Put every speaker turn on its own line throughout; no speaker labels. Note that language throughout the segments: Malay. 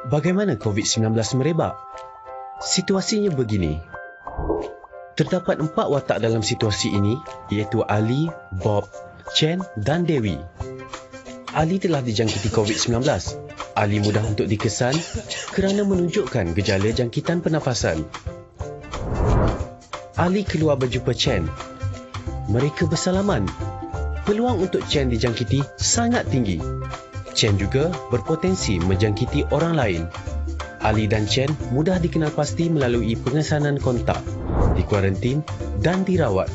Bagaimana COVID-19 merebak? Situasinya begini. Terdapat 4 watak dalam situasi ini, iaitu Ali, Bob, Chen dan Dewi. Ali telah dijangkiti COVID-19. Ali mudah untuk dikesan kerana menunjukkan gejala jangkitan pernafasan. Ali keluar berjumpa Chen. Mereka bersalaman. Peluang untuk Chen dijangkiti sangat tinggi. Chen juga berpotensi menjangkiti orang lain. Ali dan Chen mudah dikenal pasti melalui pengesanan kontak, dikuarantin dan dirawat.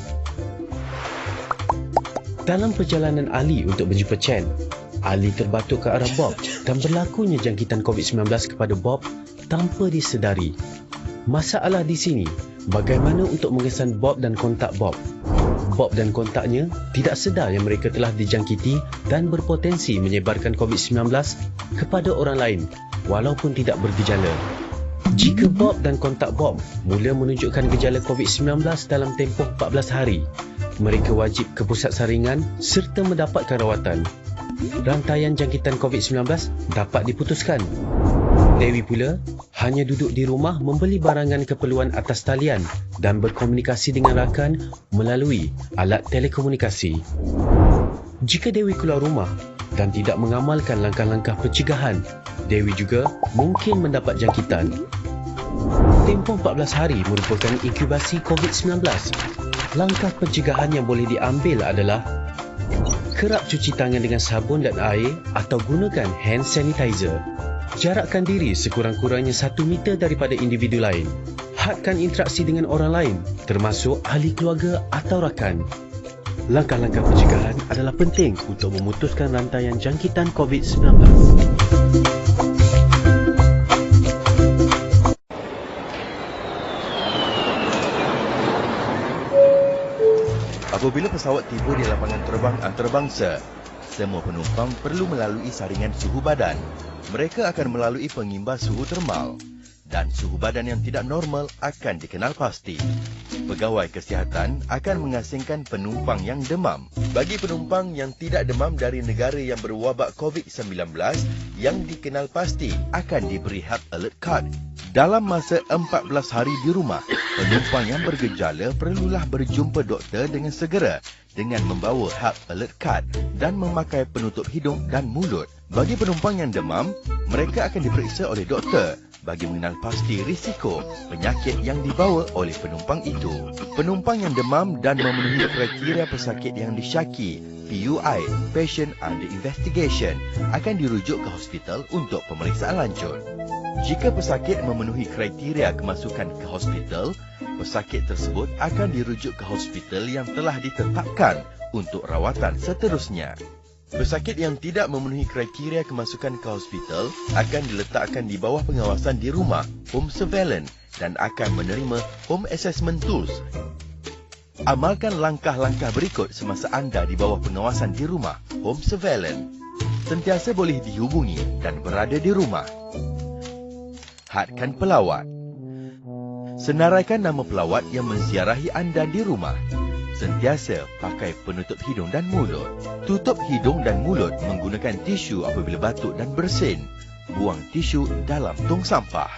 Dalam perjalanan Ali untuk berjumpa Chen, Ali terbatuk ke arah Bob dan berlakunya jangkitan COVID-19 kepada Bob tanpa disedari. Masalah di sini, bagaimana untuk mengesan Bob dan kontak Bob? Bob dan kontaknya tidak sedar yang mereka telah dijangkiti dan berpotensi menyebarkan COVID-19 kepada orang lain walaupun tidak bergejala. Jika Bob dan kontak Bob mula menunjukkan gejala COVID-19 dalam tempoh 14 hari, mereka wajib ke pusat saringan serta mendapatkan rawatan. Rantaian jangkitan COVID-19 dapat diputuskan. Dewi pula hanya duduk di rumah membeli barangan keperluan atas talian dan berkomunikasi dengan rakan melalui alat telekomunikasi. Jika Dewi keluar rumah dan tidak mengamalkan langkah-langkah pencegahan, Dewi juga mungkin mendapat jangkitan. Tempoh 14 hari merupakan inkubasi COVID-19. Langkah pencegahan yang boleh diambil adalah kerap cuci tangan dengan sabun dan air atau gunakan hand sanitizer. Jarakkan diri sekurang-kurangnya 1 meter daripada individu lain. Hadkan interaksi dengan orang lain, termasuk ahli keluarga atau rakan. Langkah-langkah pencegahan adalah penting untuk memutuskan rantaian jangkitan COVID-19.
Apabila pesawat tiba di lapangan terbang antarabangsa, semua penumpang perlu melalui saringan suhu badan. Mereka akan melalui pengimbas suhu termal dan suhu badan yang tidak normal akan dikenal pasti. Pegawai kesihatan akan mengasingkan penumpang yang demam. Bagi penumpang yang tidak demam dari negara yang berwabak COVID-19 yang dikenal pasti akan diberi Health Alert Card. Dalam masa 14 hari di rumah, penumpang yang bergejala perlulah berjumpa doktor dengan segera dengan membawa Health Alert Card dan memakai penutup hidung dan mulut. Bagi penumpang yang demam, mereka akan diperiksa oleh doktor bagi mengenal pasti risiko penyakit yang dibawa oleh penumpang itu. Penumpang yang demam dan memenuhi kriteria pesakit yang disyaki PUI, Patient Under Investigation, akan dirujuk ke hospital untuk pemeriksaan lanjut. Jika pesakit memenuhi kriteria kemasukan ke hospital, pesakit tersebut akan dirujuk ke hospital yang telah ditetapkan untuk rawatan seterusnya. Pesakit yang tidak memenuhi kriteria kemasukan ke hospital akan diletakkan di bawah pengawasan di rumah, home surveillance, dan akan menerima home assessment tools. Amalkan langkah-langkah berikut semasa anda di bawah pengawasan di rumah, home surveillance. Sentiasa boleh dihubungi dan berada di rumah. Hadkan pelawat. Senaraikan nama pelawat yang menziarahi anda di rumah. Sentiasa pakai penutup hidung dan mulut. Tutup hidung dan mulut menggunakan tisu apabila batuk dan bersin. Buang tisu dalam tong sampah.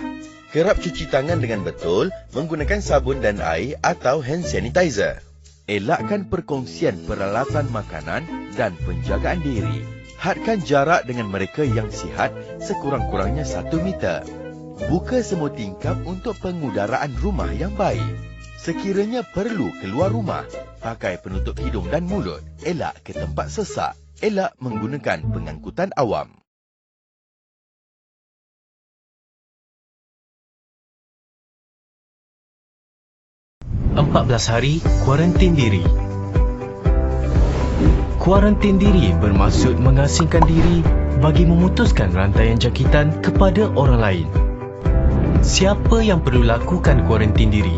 Kerap cuci tangan dengan betul menggunakan sabun dan air atau hand sanitizer. Elakkan perkongsian peralatan makanan dan penjagaan diri. Hadkan jarak dengan mereka yang sihat sekurang-kurangnya 1 meter. Buka semua tingkap untuk pengudaraan rumah yang baik. Sekiranya perlu keluar rumah, pakai penutup hidung dan mulut. Elak ke tempat sesak. Elak menggunakan pengangkutan awam.
Belas hari kuarantin diri. Kuarantin diri bermaksud mengasingkan diri bagi memutuskan rantaian jangkitan kepada orang lain. Siapa yang perlu lakukan kuarantin diri?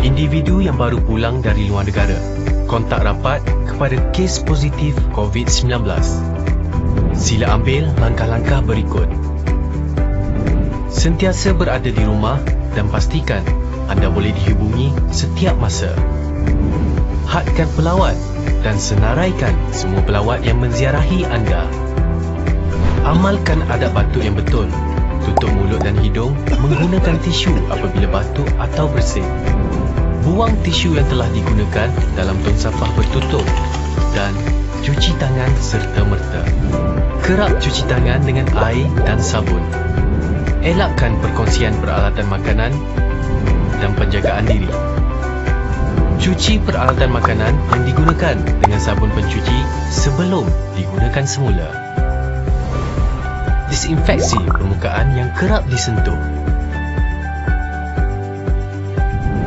Individu yang baru pulang dari luar negara, kontak rapat kepada kes positif COVID-19. Sila ambil langkah-langkah berikut. Sentiasa berada di rumah dan pastikan anda boleh dihubungi setiap masa. Hadkan pelawat dan senaraikan semua pelawat yang menziarahi anda. Amalkan adab batuk yang betul. Tutup mulut dan hidung menggunakan tisu apabila batuk atau bersin. Buang tisu yang telah digunakan dalam tong sampah bertutup dan cuci tangan serta-merta. Kerap cuci tangan dengan air dan sabun. Elakkan perkongsian peralatan makanan dan penjagaan diri. Cuci peralatan makanan yang digunakan dengan sabun pencuci sebelum digunakan semula. Disinfeksi permukaan yang kerap disentuh.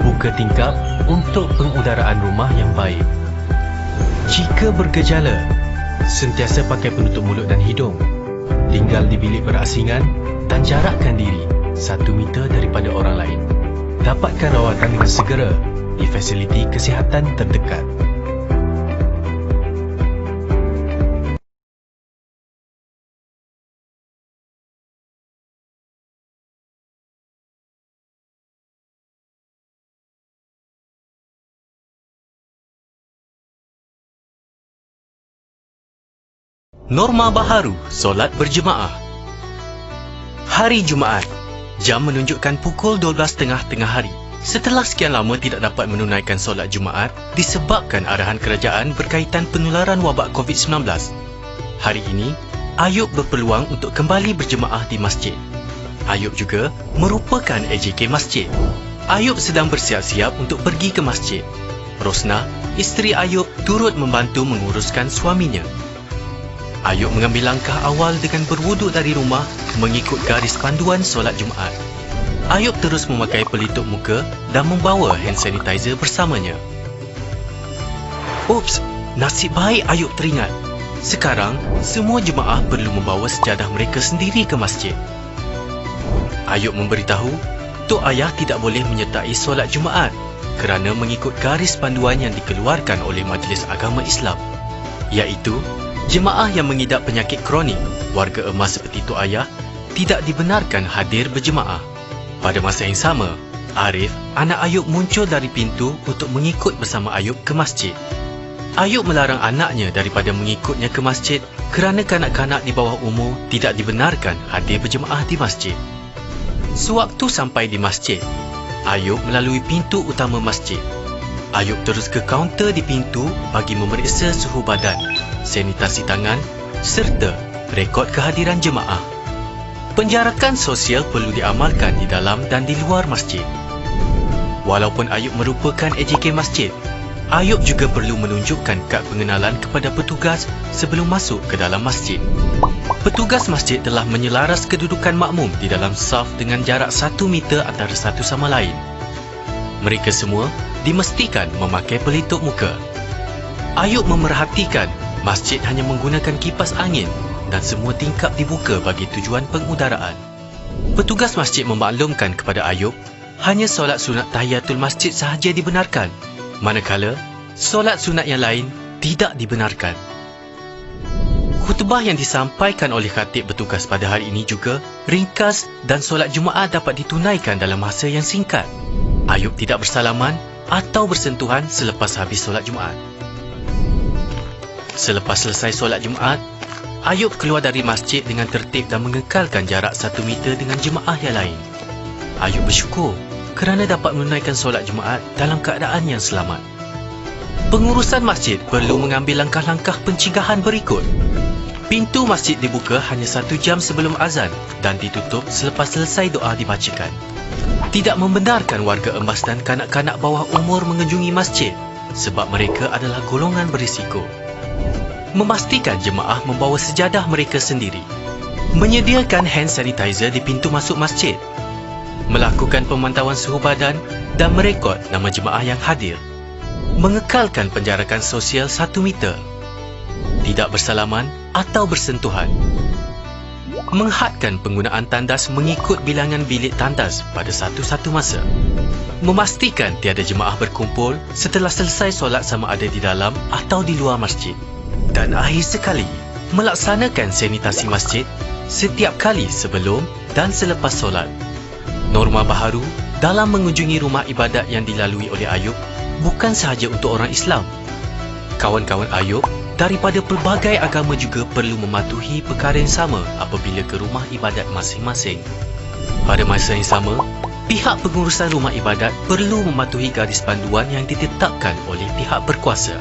Buka tingkap untuk pengudaraan rumah yang baik. Jika bergejala, sentiasa pakai penutup mulut dan hidung. Tinggal di bilik berasingan dan jarakkan diri 1 meter daripada orang lain. Dapatkan rawatan dengan segera di fasiliti kesihatan terdekat.
Norma baharu solat berjemaah. Hari Jumaat, jam menunjukkan pukul 12.30 tengah hari. Setelah sekian lama tidak dapat menunaikan solat Jumaat disebabkan arahan kerajaan berkaitan penularan wabak COVID-19. Hari ini, Ayub berpeluang untuk kembali berjemaah di masjid. Ayub juga merupakan AJK masjid. Ayub sedang bersiap-siap untuk pergi ke masjid. Rosnah, isteri Ayub, turut membantu menguruskan suaminya. Ayub mengambil langkah awal dengan berwuduk dari rumah mengikut garis panduan solat Jumaat. Ayub terus memakai pelitup muka dan membawa hand sanitizer bersamanya. Ups, nasib baik Ayub teringat. Sekarang, semua jemaah perlu membawa sejadah mereka sendiri ke masjid. Ayub memberitahu, Tok Ayah tidak boleh menyertai solat Jumaat kerana mengikut garis panduan yang dikeluarkan oleh Majlis Agama Islam, iaitu jemaah yang mengidap penyakit kronik, warga emas seperti Tok Ayah, tidak dibenarkan hadir berjemaah. Pada masa yang sama, Arif, anak Ayub muncul dari pintu untuk mengikut bersama Ayub ke masjid. Ayub melarang anaknya daripada mengikutnya ke masjid kerana kanak-kanak di bawah umur tidak dibenarkan hadir berjemaah di masjid. Sewaktu sampai di masjid, Ayub melalui pintu utama masjid. Ayub terus ke kaunter di pintu bagi memeriksa suhu badan, sanitasi tangan serta rekod kehadiran jemaah. Penjarakan sosial perlu diamalkan di dalam dan di luar masjid. Walaupun Ayub merupakan AJK masjid, Ayub juga perlu menunjukkan kad pengenalan kepada petugas sebelum masuk ke dalam masjid. Petugas masjid telah menyelaras kedudukan makmum di dalam saf dengan jarak 1 meter antara satu sama lain. Mereka semua dimestikan memakai pelitup muka. Ayub memerhatikan masjid hanya menggunakan kipas angin dan semua tingkap dibuka bagi tujuan pengudaraan. Petugas masjid memaklumkan kepada Ayub hanya solat sunat tahiyatul masjid sahaja dibenarkan, manakala solat sunat yang lain tidak dibenarkan. Khutbah yang disampaikan oleh khatib bertugas pada hari ini juga ringkas dan solat Jumaat dapat ditunaikan dalam masa yang singkat. Ayub tidak bersalaman atau bersentuhan selepas habis solat Jumaat. Selepas selesai solat Jumaat, Ayub keluar dari masjid dengan tertib dan mengekalkan jarak 1 meter dengan jemaah yang lain. Ayub bersyukur kerana dapat menunaikan solat Jumaat dalam keadaan yang selamat. Pengurusan masjid perlu mengambil langkah-langkah pencegahan berikut. Pintu masjid dibuka hanya 1 jam sebelum azan dan ditutup selepas selesai doa dibacakan. Tidak membenarkan warga emas dan kanak-kanak bawah umur mengunjungi masjid sebab mereka adalah golongan berisiko. Memastikan jemaah membawa sejadah mereka sendiri. Menyediakan hand sanitizer di pintu masuk masjid. Melakukan pemantauan suhu badan dan merekod nama jemaah yang hadir. Mengekalkan penjarakan sosial 1 meter. Tidak bersalaman atau bersentuhan. Menghadkan penggunaan tandas mengikut bilangan bilik tandas pada satu-satu masa. Memastikan tiada jemaah berkumpul setelah selesai solat sama ada di dalam atau di luar masjid. Dan akhir sekali, melaksanakan sanitasi masjid setiap kali sebelum dan selepas solat. Norma baharu dalam mengunjungi rumah ibadat yang dilalui oleh Ayub bukan sahaja untuk orang Islam. Kawan-kawan Ayub daripada pelbagai agama juga perlu mematuhi perkara yang sama apabila ke rumah ibadat masing-masing. Pada masa yang sama, pihak pengurusan rumah ibadat perlu mematuhi garis panduan yang ditetapkan oleh pihak berkuasa.